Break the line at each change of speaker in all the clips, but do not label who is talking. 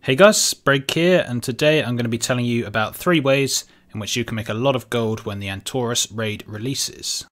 Hey guys, Break here, and today I'm going to be telling you about 3 ways in which you can make a lot of gold when the Antorus raid releases.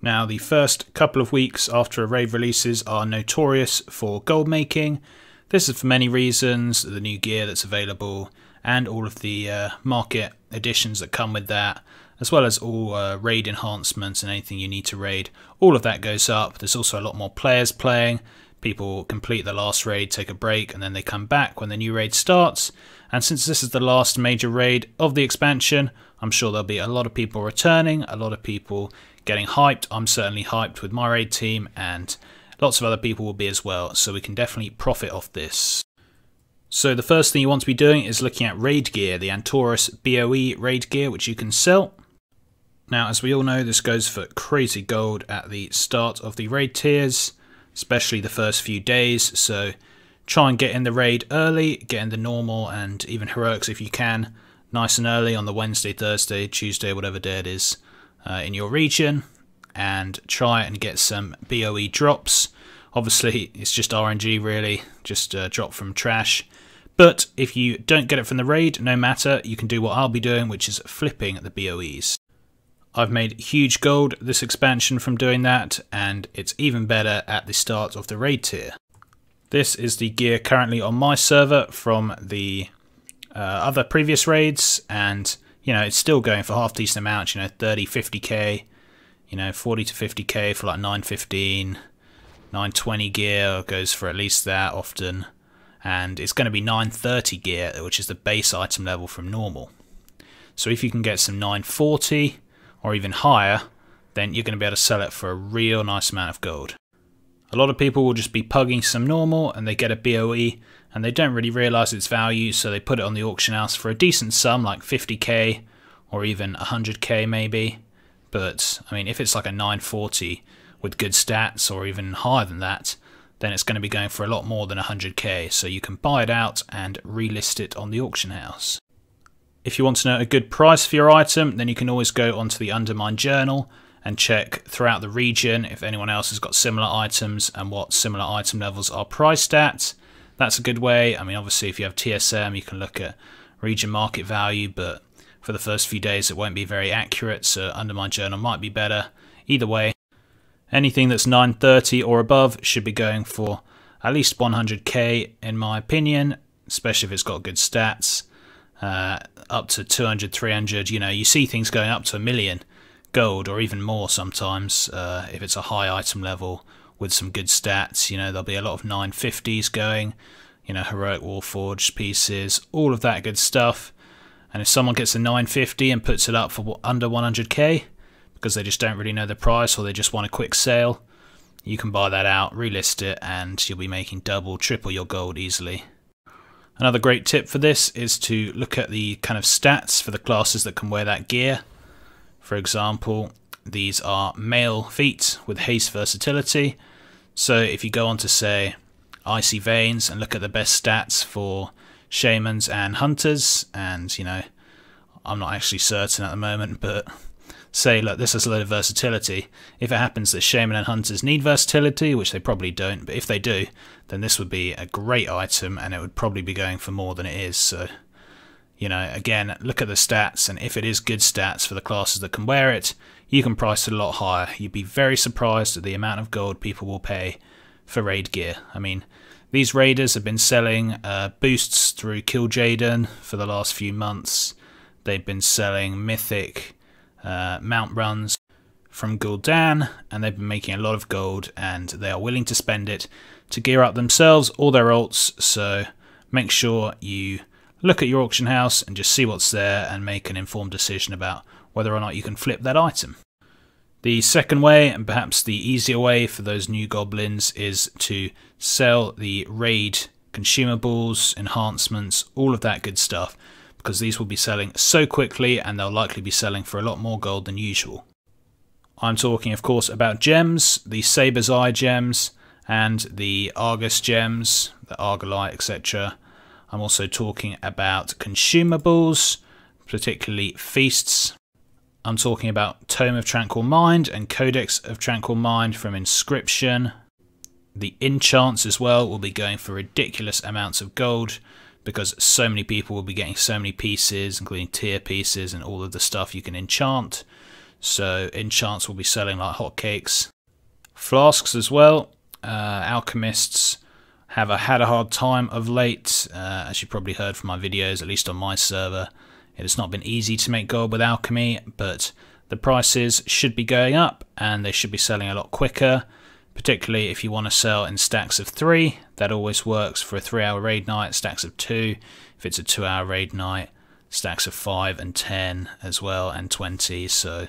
Now, the first couple of weeks after a raid releases are notorious for gold making. This is for many reasons: the new gear that's available and all of the market additions that come with that, as well as all raid enhancements and anything you need to raid. All of that goes up. There's also a lot more players playing. People complete the last raid, take a break, and then they come back when the new raid starts. And since this is the last major raid of the expansion, I'm sure there'll be a lot of people returning, a lot of people getting hyped. I'm certainly hyped with my raid team, and lots of other people will be as well, so we can definitely profit off this. So the first thing you want to be doing is looking at raid gear, the Antorus BOE raid gear, which you can sell. Now, as we all know, this goes for crazy gold at the start of the raid tiers, especially the first few days, so try and get in the raid early, get in the normal and even heroics if you can, nice and early on the Wednesday, Thursday, Tuesday, whatever day it is in your region, and try and get some BOE drops. Obviously it's just RNG really, just drop from trash, but if you don't get it from the raid, no matter, you can do what I'll be doing, which is flipping the BOEs. I've made huge gold this expansion from doing that, and it's even better at the start of the raid tier. This is the gear currently on my server from the other previous raids, and you know, it's still going for half decent amounts, you know, 30, 50k, you know, 40 to 50k for like 915, 920 gear goes for at least that often, and it's going to be 930 gear, which is the base item level from normal. So if you can get some 940 or even higher, then you're going to be able to sell it for a real nice amount of gold. A lot of people will just be pugging some normal and they get a BOE and they don't really realise its value, so they put it on the auction house for a decent sum like 50k or even 100k maybe. But I mean, if it's like a 940 with good stats or even higher than that, then it's going to be going for a lot more than 100k, so you can buy it out and relist it on the auction house. If you want to know a good price for your item, then you can always go onto the Undermine journal and check throughout the region if anyone else has got similar items and what similar item levels are priced at. That's a good way. I mean, obviously if you have TSM, you can look at region market value, but for the first few days it won't be very accurate, so Undermine journal might be better. Either way, anything that's 930 or above should be going for at least 100k in my opinion, especially if it's got good stats. Up to 200, 300, you know, you see things going up to 1 million gold or even more sometimes if it's a high item level with some good stats. You know, there'll be a lot of 950s going, you know, heroic warforged pieces, all of that good stuff. And if someone gets a 950 and puts it up for under 100k because they just don't really know the price or they just want a quick sale, you can buy that out, relist it, and you'll be making double, triple your gold easily. Another great tip for this is to look at the kind of stats for the classes that can wear that gear. For example, these are male feat with haste versatility. So if you go on to say Icy Veins and look at the best stats for shamans and hunters, and you know, I'm not actually certain at the moment, but say, look, this has a load of versatility. If it happens that shaman and hunters need versatility, which they probably don't, but if they do, then this would be a great item and it would probably be going for more than it is. So, you know, again, look at the stats, and if it is good stats for the classes that can wear it, you can price it a lot higher. You'd be very surprised at the amount of gold people will pay for raid gear. I mean, these raiders have been selling boosts through Kill Jaden for the last few months. They've been selling mythic mount runs from Gul'dan, and they've been making a lot of gold, and they are willing to spend it to gear up themselves or their ults. So make sure you look at your auction house and just see what's there and make an informed decision about whether or not you can flip that item. The second way, and perhaps the easier way for those new goblins, is to sell the raid consumables, enhancements, all of that good stuff, because these will be selling so quickly and they'll likely be selling for a lot more gold than usual. I'm talking, of course, about gems, the Saber's Eye gems and the Argus gems, the Argolite, etc. I'm also talking about consumables, particularly feasts. I'm talking about Tome of Tranquil Mind and Codex of Tranquil Mind from Inscription. The enchants as well will be going for ridiculous amounts of gold. because so many people will be getting so many pieces, including tier pieces and all of the stuff you can enchant. So enchants will be selling like hotcakes. Flasks as well. Alchemists have had a hard time of late, as you probably heard from my videos, at least on my server. It has not been easy to make gold with alchemy, but the prices should be going up and they should be selling a lot quicker, particularly if you want to sell in stacks of 3. That always works for a 3-hour raid night. Stacks of 2 if it's a 2-hour raid night. Stacks of 5 and 10 as well, and 20. So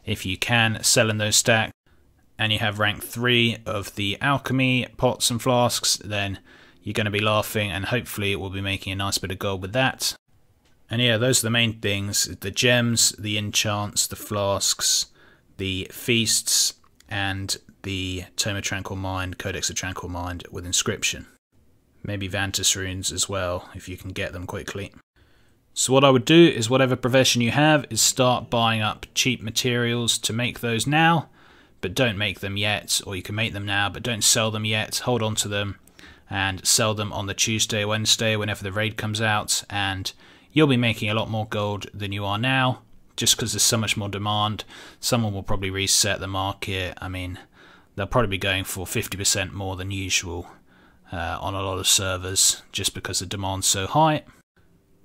if you can sell in those stacks and you have rank 3 of the alchemy pots and flasks, then you're going to be laughing, and hopefully we'll be making a nice bit of gold with that. And yeah, those are the main things: the gems, the enchants, the flasks, the feasts, and the Tome of Tranquil Mind, Codex of Tranquil Mind with inscription. Maybe Vantus runes as well, if you can get them quickly. So what I would do is, whatever profession you have, is start buying up cheap materials to make those now, but don't make them yet. Or you can make them now but don't sell them yet. Hold on to them and sell them on the Tuesday, Wednesday, whenever the raid comes out, and you'll be making a lot more gold than you are now, just because there's so much more demand. Someone will probably reset the market. I mean, they'll probably be going for 50% more than usual on a lot of servers, just because the demand's so high.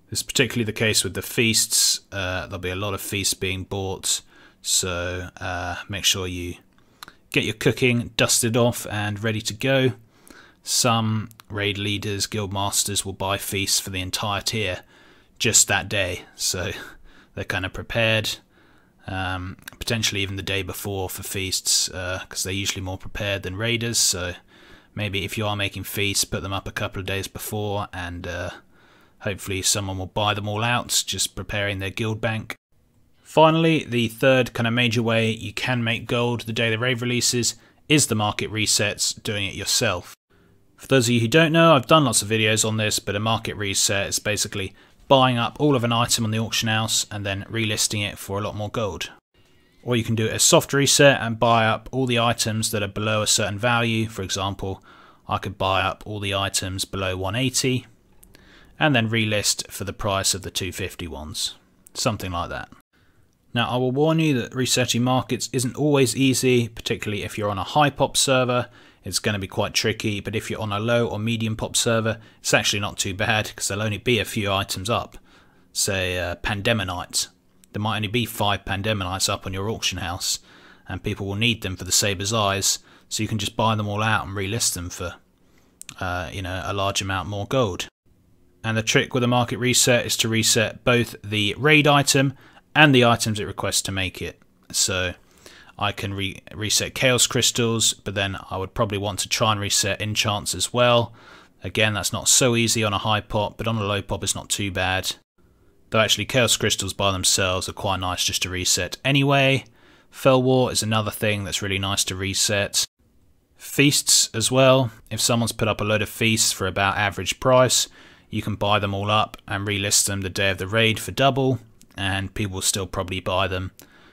This is particularly the case with the feasts. There'll be a lot of feasts being bought, so make sure you get your cooking dusted off and ready to go. Some raid leaders, guild masters, will buy feasts for the entire tier just that day, so they're kind of prepared. Potentially even the day before for feasts, because they're usually more prepared than raiders. So maybe if you are making feasts, put them up a couple of days before, and hopefully someone will buy them all out, just preparing their guild bank. Finally, the third kind of major way you can make gold the day the raid releases is the market resets, doing it yourself. For those of you who don't know, I've done lots of videos on this, but a market reset is basically buying up all of an item on the auction house and then relisting it for a lot more gold. Or you can do a soft reset and buy up all the items that are below a certain value. For example, I could buy up all the items below 180 and then relist for the price of the 250 ones. Something like that. Now, I will warn you that resetting markets isn't always easy, particularly if you're on a high pop server. It's going to be quite tricky, but if you're on a low or medium pop server, it's actually not too bad, because there'll only be a few items up. Say Pandemonites. There might only be 5 Pandemonites up on your auction house, and people will need them for the Saber's Eyes, so you can just buy them all out and relist them for a large amount more gold. And the trick with a market reset is to reset both the raid item and the items it requests to make it. So I can reset Chaos Crystals, but then I would probably want to try and reset enchants as well. Again, that's not so easy on a high pop, but on a low pop it's not too bad. Though actually Chaos Crystals by themselves are quite nice just to reset anyway. Fell War is another thing that's really nice to reset. Feasts as well. If someone's put up a load of feasts for about average price, you can buy them all up and relist them the day of the raid for double, and people will still probably buy them.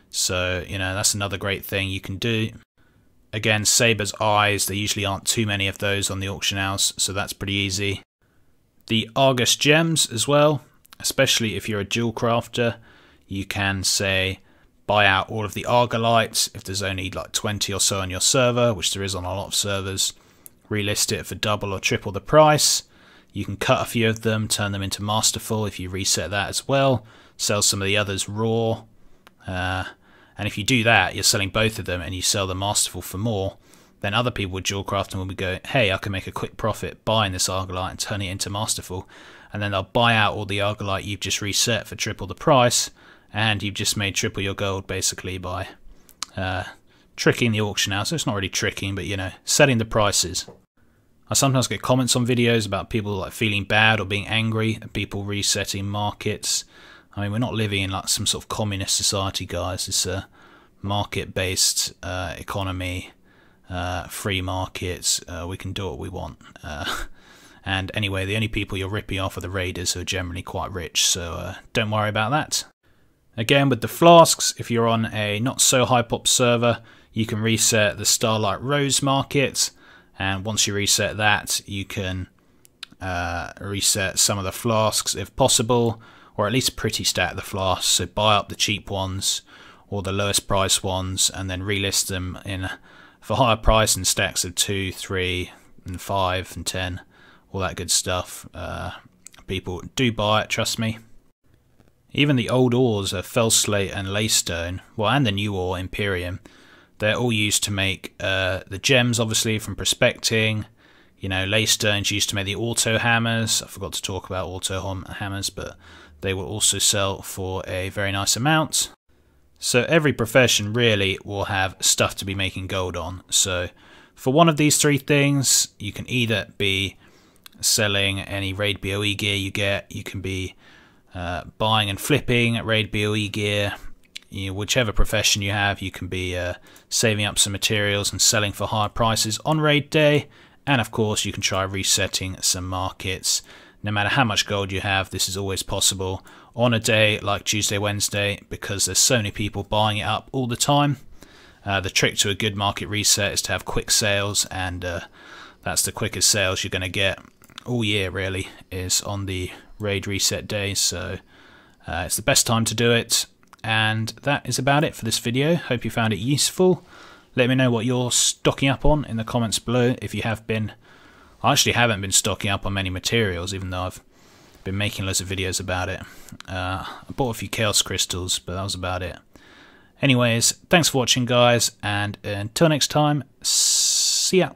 So, that's another great thing you can do. Again, Saber's Eyes, there usually aren't too many of those on the auction house, so that's pretty easy. The Argus Gems as well, especially if you're a dual crafter, you can say buy out all of the Argolites if there's only like 20 or so on your server, which there is on a lot of servers. Relist it for double or triple the price. You can cut a few of them, turn them into Masterful if you reset that as well. Sell some of the others raw. And if you do that, you're selling both of them and you sell the Masterful for more, then other people with dual crafting will be going, hey, I can make a quick profit buying this Argolite and turning it into Masterful. And then they'll buy out all the Argolite you've just reset for triple the price, and you've just made triple your gold basically by tricking the auction house. So it's not really tricking, but setting the prices. I sometimes get comments on videos about people like feeling bad or being angry at people resetting markets. I mean, we're not living in like some sort of communist society, guys. It's a market-based economy, free markets. We can do what we want. And anyway, the only people you're ripping off are the raiders, who are generally quite rich, so don't worry about that. Again, with the flasks, if you're on a not so high pop server, you can reset the Starlight Rose market, and once you reset that, you can reset some of the flasks if possible, or at least pretty stack the flasks, so buy up the cheap ones or the lowest price ones and then relist them in for higher price in stacks of 2, 3 and 5 and 10, all that good stuff. People do buy it, trust me. Even the old ores of felslate and laystone, well, and the new ore Imperium, they're all used to make the gems, obviously, from prospecting. You know, laystone's used to make the auto hammers. I forgot to talk about auto hammers, but they will also sell for a very nice amount. So every profession really will have stuff to be making gold on. So for one of these three things, you can either be selling any raid BOE gear you get, you can be buying and flipping at raid BOE gear. You know, whichever profession you have, you can be saving up some materials and selling for higher prices on raid day. And of course you can try resetting some markets. No matter how much gold you have, this is always possible on a day like Tuesday, Wednesday, because there's so many people buying it up all the time. The trick to a good market reset is to have quick sales, and that's the quickest sales you're going to get all year really, is on the raid reset day. So it's the best time to do it. And that is about it for this video. Hope you found it useful. Let me know what you're stocking up on in the comments below if you have been. I actually haven't been stocking up on many materials, even though I've been making loads of videos about it. I bought a few chaos crystals, but that was about it. Anyways, thanks for watching guys, and until next time, see ya.